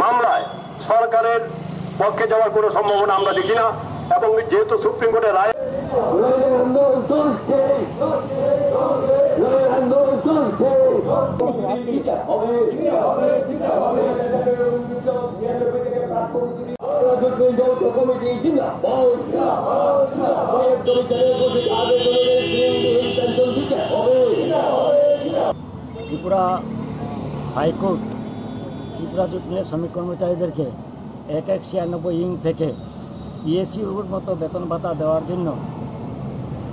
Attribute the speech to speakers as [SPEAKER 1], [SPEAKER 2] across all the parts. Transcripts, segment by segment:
[SPEAKER 1] মামলায় সরকারের পক্ষে যাওয়ার কোনো সম্ভাবনা আমরা দেখি না, এবং যেহেতু সুপ্রিম কোর্টের রায়
[SPEAKER 2] ত্রিপুরা হাইকোর্ট ত্রিপুরা জুট মিলের শ্রমিক কর্মচারীদেরকে 1196 থেকে পিএসইউর মতো বেতন ভাতা দেওয়ার জন্য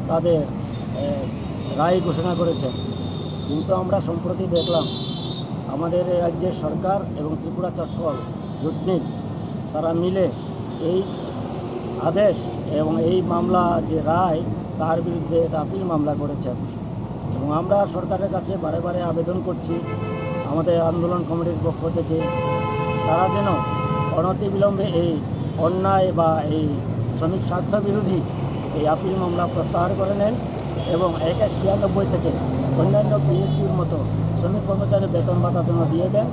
[SPEAKER 2] তাদের রায় ঘোষণা করেছেন। কিন্তু আমরা সম্প্রতি দেখলাম আমাদের রাজ্যের সরকার এবং ত্রিপুরা চট্টল জুট মিল তারা মিলে এই আদেশ এবং এই মামলা যে রায় তার বিরুদ্ধে একটা আপিল মামলা করেছেন। এবং আমরা সরকারের কাছে বারে বারে আবেদন করছি আমাদের আন্দোলন কমিটির পক্ষ থেকে তারা যেন অনতিবিলম্বে এই অন্যায় বা এই শ্রমিক স্বার্থ বিরোধী এই আপিল মামলা প্রত্যাহার করে নেন এবং 1196 থেকে অন্যান্য পিএসইউর মতো শ্রমিক কর্মচারী বেতন ভাতা যেন দিয়ে দেন।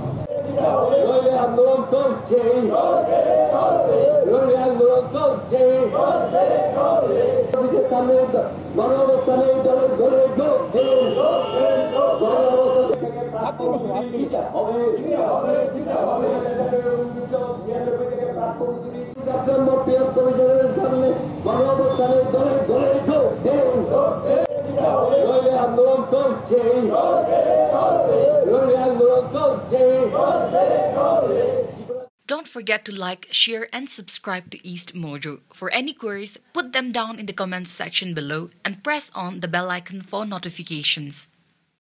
[SPEAKER 3] Don't forget to like, share and subscribe to East Mojo. For any queries, put them down in the comments section below and press on the bell icon for notifications.